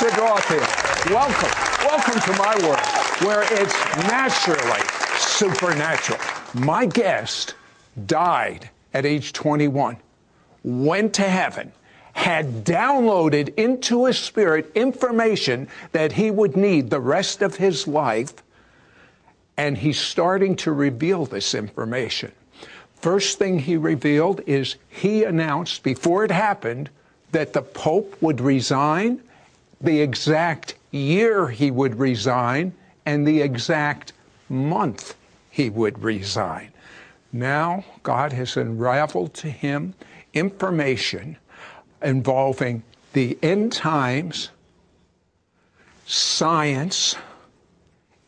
Sid Roth here. Welcome to my world, where it's naturally supernatural. My guest died at age 21, went to heaven, had downloaded into his spirit information that he would need the rest of his life, and he's starting to reveal this information. First thing he revealed is he announced before it happened that the Pope would resign, the exact year he would resign, and the exact month he would resign. Now God has unraveled to him information involving the end times, science,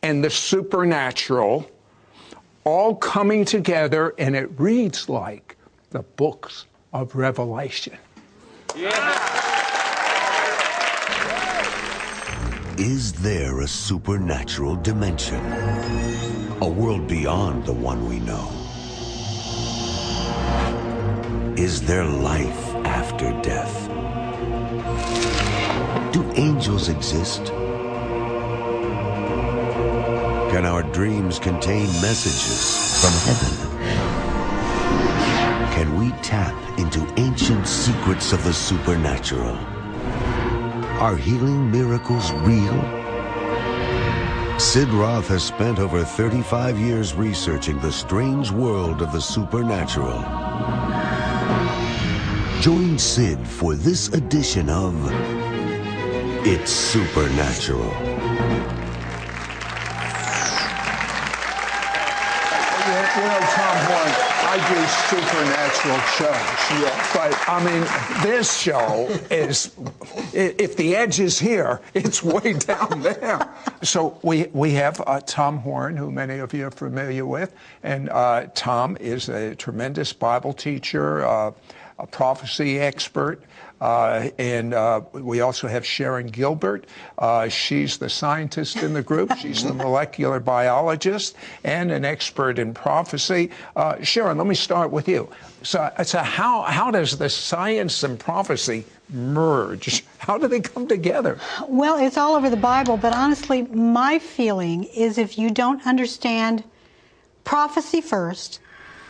and the supernatural, all coming together, and it reads like the books of Revelation. Yeah. Is there a supernatural dimension? A world beyond the one we know? Is there life after death? Do angels exist? Can our dreams contain messages from heaven? Can we tap into ancient secrets of the supernatural? Are healing miracles real? Sid Roth has spent over 35 years researching the strange world of the supernatural. Join Sid for this edition of It's Supernatural. You know, Tom Horn, I do supernatural shows. Yeah. But, I mean, this show is, if the edge is here, it's way down there. So we have Tom Horn, who many of you are familiar with. And Tom is a tremendous Bible teacher, a prophecy expert. And we also have Sharon Gilbert. She's the scientist in the group. She's the molecular biologist and an expert in prophecy. Sharon, let me start with you. So how does the science and prophecy merge? How do they come together? Well, it's all over the Bible, but honestly, my feeling is if you don't understand prophecy first,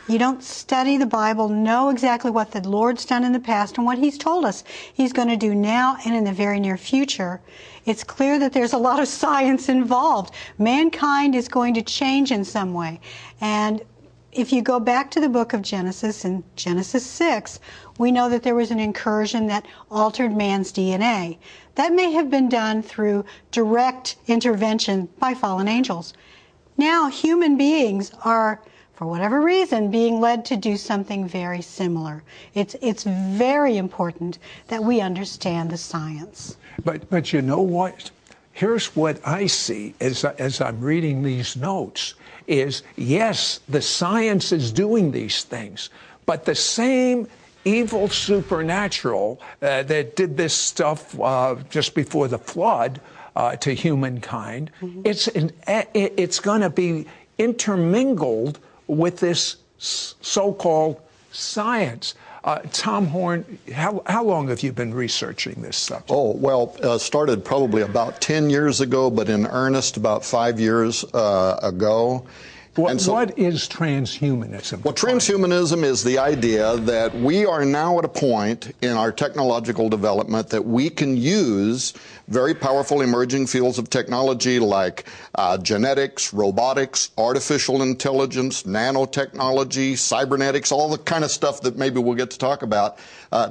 you don't study the Bible, know exactly what the Lord's done in the past and what He's told us He's going to do now and in the very near future, it's clear that there's a lot of science involved. Mankind is going to change in some way. And if you go back to the book of Genesis, in Genesis 6, we know that there was an incursion that altered man's DNA. That may have been done through direct intervention by fallen angels. Now human beings are, for whatever reason, being led to do something very similar. It's very important that we understand the science. But you know what? Here's what I see as I'm reading these notes is, yes, the science is doing these things, but the same evil supernatural that did this stuff just before the flood to humankind, it's going to be intermingled with this so-called science. Tom Horn, how long have you been researching this subject? Oh, well, started probably about 10 years ago, but in earnest about 5 years ago. What is transhumanism? Well, transhumanism is the idea that we are now at a point in our technological development that we can use very powerful emerging fields of technology like genetics, robotics, artificial intelligence, nanotechnology, cybernetics, all the kind of stuff that maybe we'll get to talk about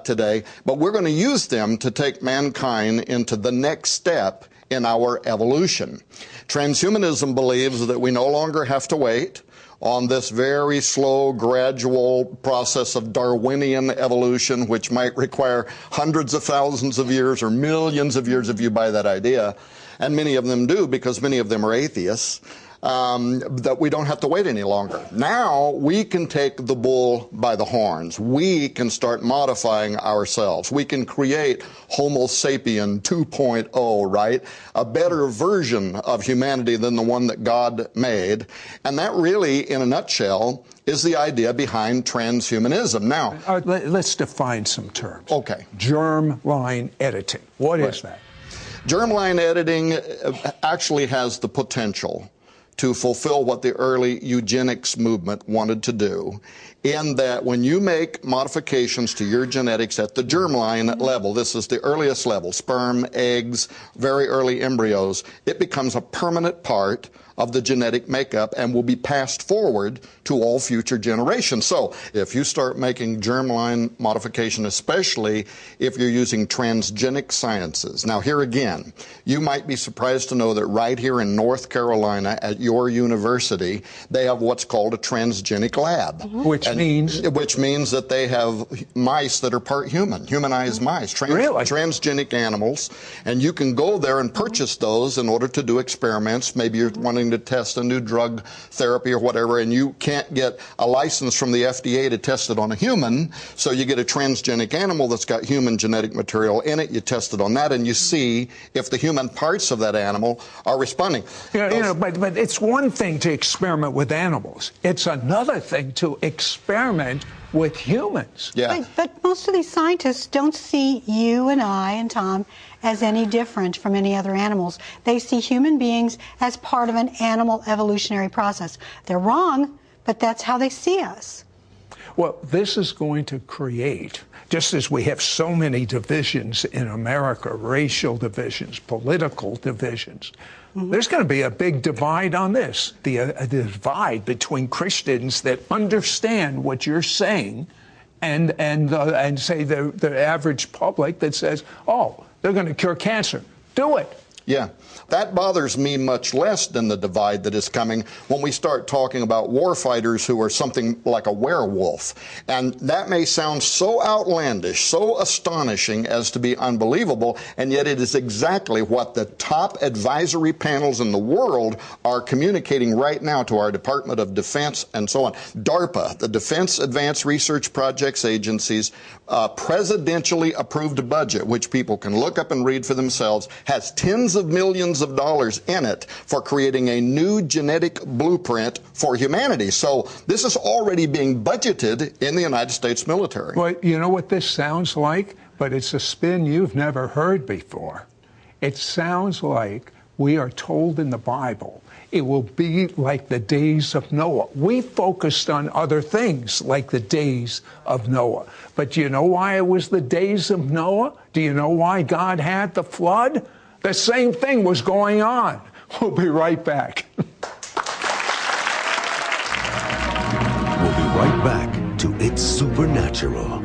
today. But we're going to use them to take mankind into the next step in our evolution. Transhumanism believes that we no longer have to wait on this very slow, gradual process of Darwinian evolution, which might require hundreds of thousands of years or millions of years if you buy that idea. And many of them do, because many of them are atheists. That we don't have to wait any longer. Now we can take the bull by the horns. We can start modifying ourselves. We can create Homo sapien 2.0, right? A better version of humanity than the one that God made. And that really, in a nutshell, is the idea behind transhumanism. Now, let's define some terms. Okay. Germline editing. What is that? Germline editing actually has the potential to fulfill what the early eugenics movement wanted to do, in that when you make modifications to your genetics at the germline level, this is the earliest level, sperm, eggs, very early embryos, it becomes a permanent part of the genetic makeup and will be passed forward to all future generations. So if you start making germline modification, especially if you're using transgenic sciences. Now here again, you might be surprised to know that right here in North Carolina at your university, they have what's called a transgenic lab. Which means that they have mice that are part human, humanized mice, transgenic animals, and you can go there and purchase those in order to do experiments. Maybe you're wanting to test a new drug therapy or whatever, and you can't get a license from the FDA to test it on a human, so you get a transgenic animal that's got human genetic material in it, you test it on that, and you see if the human parts of that animal are responding. But it's one thing to experiment with animals. It's another thing to experiment with humans. Yeah. But most of these scientists don't see you and I and Tom as any different from any other animals. They see human beings as part of an animal evolutionary process. They're wrong, but that's how they see us. Well, this is going to create, just as we have so many divisions in America, racial divisions, political divisions, there's going to be a big divide on this, the divide between Christians that understand what you're saying and say the average public that says, oh, they're going to cure cancer. Do it. Yeah. That bothers me much less than the divide that is coming when we start talking about warfighters who are something like a werewolf. And that may sound so outlandish, so astonishing as to be unbelievable, and yet it is exactly what the top advisory panels in the world are communicating right now to our Department of Defense and so on. DARPA, the Defense Advanced Research Projects Agency's presidentially approved budget, which people can look up and read for themselves, has tens of millions of dollars in it for creating a new genetic blueprint for humanity. So this is already being budgeted in the United States military. Well, you know what this sounds like? But it's a spin you've never heard before. It sounds like we are told in the Bible it will be like the days of Noah. We focused on other things like the days of Noah. But do you know why it was the days of Noah? Do you know why God had the flood? The same thing was going on. We'll be right back. We'll be right back to It's Supernatural.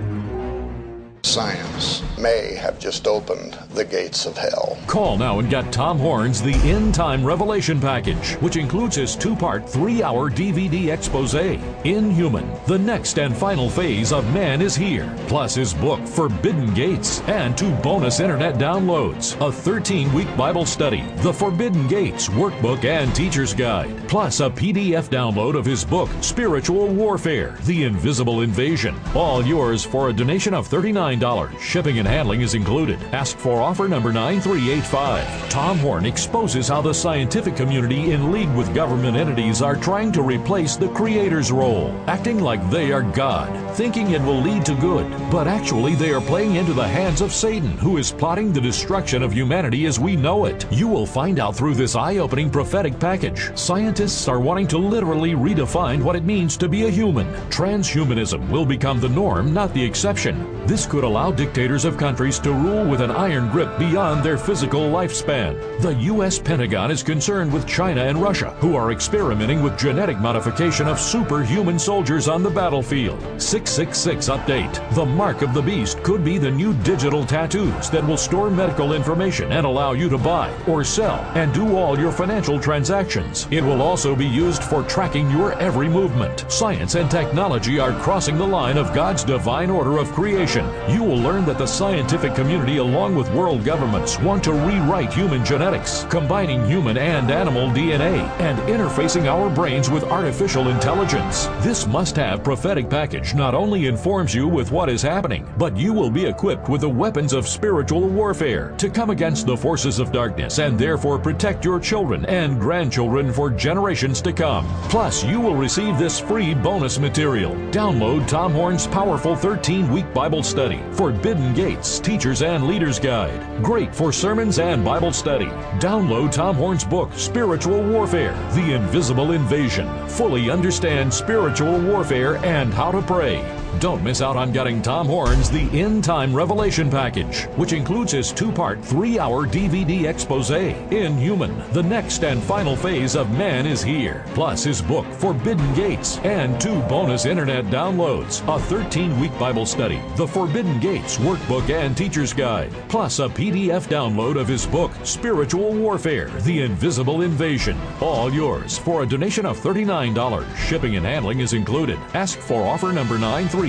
Science may have just opened the gates of hell. Call now and get Tom Horn's The End Time Revelation Package, which includes his 2-part, 3-hour DVD expose, Inhuman, the next and final phase of man is here, plus his book, Forbidden Gates, and 2 bonus internet downloads, a 13-week Bible study, The Forbidden Gates Workbook and Teacher's Guide, plus a PDF download of his book, Spiritual Warfare, The Invisible Invasion, all yours for a donation of $39. Shipping and handling is included. Ask for offer number 9385. Tom Horn exposes how the scientific community in league with government entities are trying to replace the creator's role, acting like they are God, thinking it will lead to good, but actually they are playing into the hands of Satan, who is plotting the destruction of humanity as we know it. You will find out through this eye-opening prophetic package. Scientists are wanting to literally redefine what it means to be a human. Transhumanism will become the norm, not the exception. This could allow dictators of countries to rule with an iron grip beyond their physical lifespan. The U.S. Pentagon is concerned with China and Russia, who are experimenting with genetic modification of superhuman soldiers on the battlefield. 666 update. The mark of the beast could be the new digital tattoos that will store medical information and allow you to buy or sell and do all your financial transactions. It will also be used for tracking your every movement. Science and technology are crossing the line of God's divine order of creation. You will learn that the scientific community, along with world governments, want to rewrite human genetics, combining human and animal DNA and interfacing our brains with artificial intelligence. This must-have prophetic package not only informs you with what is happening, but you will be equipped with the weapons of spiritual warfare to come against the forces of darkness and therefore protect your children and grandchildren for generations to come. Plus, you will receive this free bonus material. Download Tom Horn's powerful 13-week Bible Bible Study, Forbidden Gates, Teachers and Leaders Guide. Great for sermons and Bible study. Download Tom Horn's book, Spiritual Warfare, The Invisible Invasion. Fully understand spiritual warfare and how to pray. Don't miss out on getting Tom Horn's The End Time Revelation Package, which includes his 2-part, 3-hour DVD expose, Inhuman, the next and final phase of man is here, plus his book, Forbidden Gates, and 2 bonus internet downloads, a 13-week Bible study, the Forbidden Gates Workbook and Teacher's Guide, plus a PDF download of his book, Spiritual Warfare, The Invisible Invasion. All yours for a donation of $39. Shipping and handling is included. Ask for offer number 9385.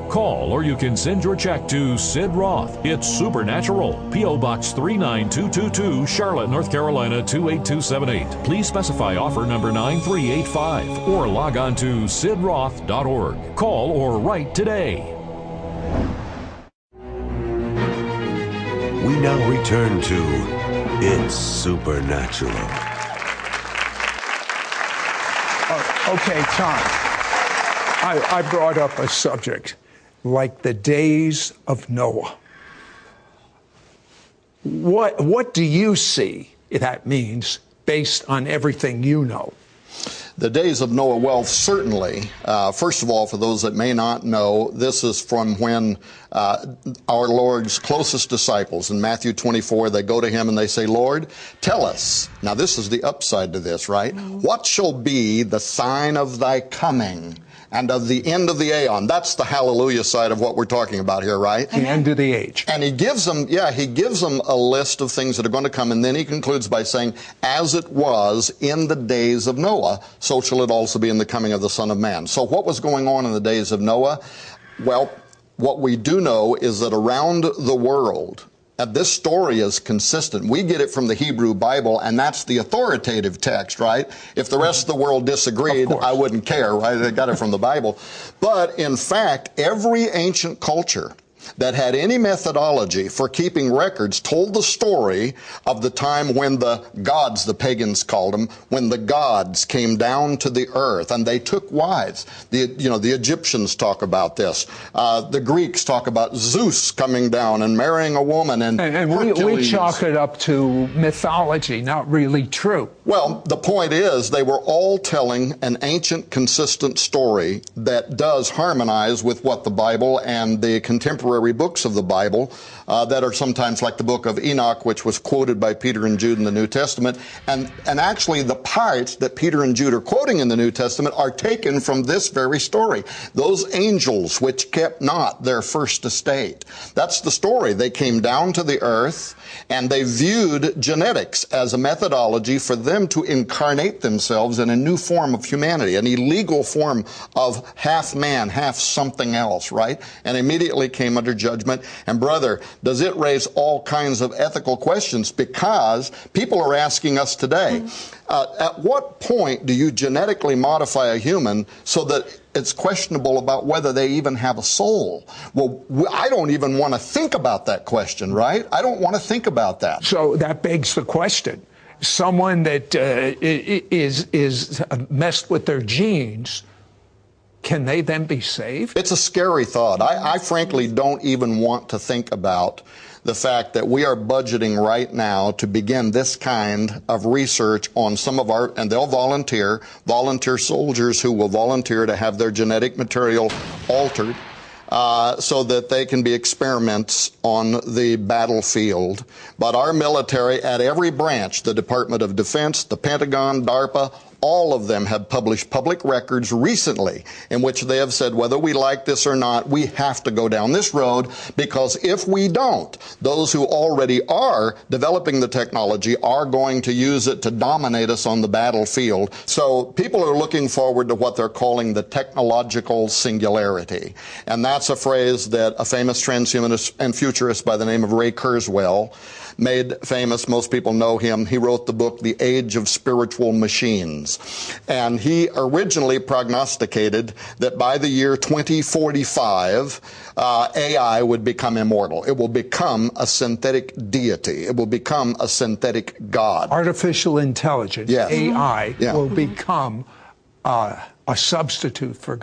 Call or you can send your check to Sid Roth. It's Supernatural. P.O. Box 39222, Charlotte, North Carolina 28278. Please specify offer number 9385 or log on to sidroth.org. Call or write today. We now return to It's Supernatural. Okay, Tom. I brought up a subject like the days of Noah. What do you see that means based on everything you know? The days of Noah, well, certainly. First of all, for those that may not know, this is from when our Lord's closest disciples in Matthew 24, they go to him and they say, Lord, tell us. Now, this is the upside to this, right? What shall be the sign of thy coming and of the end of the aeon? That's the hallelujah side of what we're talking about here, right? The end of the age. And he gives them a list of things that are going to come, and then he concludes by saying, as it was in the days of Noah, so shall it also be in the coming of the Son of Man. So what was going on in the days of Noah? Well, what we do know is that around the world, and this story is consistent. We get it from the Hebrew Bible, and that's the authoritative text, right? If the rest of the world disagreed, I wouldn't care, right? They got it from the Bible. But in fact, every ancient culture that had any methodology for keeping records told the story of the time when the gods, the pagans called them, when the gods came down to the earth and they took wives. The Egyptians talk about this. The Greeks talk about Zeus coming down and marrying a woman, and we chalk it up to mythology, not really true. Well, the point is they were all telling an ancient, consistent story that does harmonize with what the Bible and the contemporary books of the Bible that are sometimes like the book of Enoch, which was quoted by Peter and Jude in the New Testament. And actually the parts that Peter and Jude are quoting in the New Testament are taken from this very story. Those angels which kept not their first estate. That's the story. They came down to the earth and they viewed genetics as a methodology for them to incarnate themselves in a new form of humanity, an illegal form of half man, half something else, right? And immediately came under judgment. And brother, does it raise all kinds of ethical questions, because people are asking us today, at what point do you genetically modify a human so that it's questionable about whether they even have a soul? Well, I don't even want to think about that question, right? I don't want to think about that. So that begs the question. Someone that is messed with their genes, can they then be saved? It's a scary thought. I frankly don't even want to think about the fact that we are budgeting right now to begin this kind of research on some of our, and they'll volunteer soldiers who will volunteer to have their genetic material altered so that they can be experiments on the battlefield. But our military at every branch, the Department of Defense, the Pentagon, DARPA, all of them have published public records recently in which they have said, whether we like this or not, we have to go down this road, because if we don't, those who already are developing the technology are going to use it to dominate us on the battlefield. So people are looking forward to what they're calling the technological singularity. And that's a phrase that a famous transhumanist and futurist by the name of Ray Kurzweil made famous. Most people know him. He wrote the book, The Age of Spiritual Machines. And he originally prognosticated that by the year 2045, AI would become immortal. It will become a synthetic deity. It will become a synthetic god. Artificial intelligence, yes. AI, will become a substitute for God.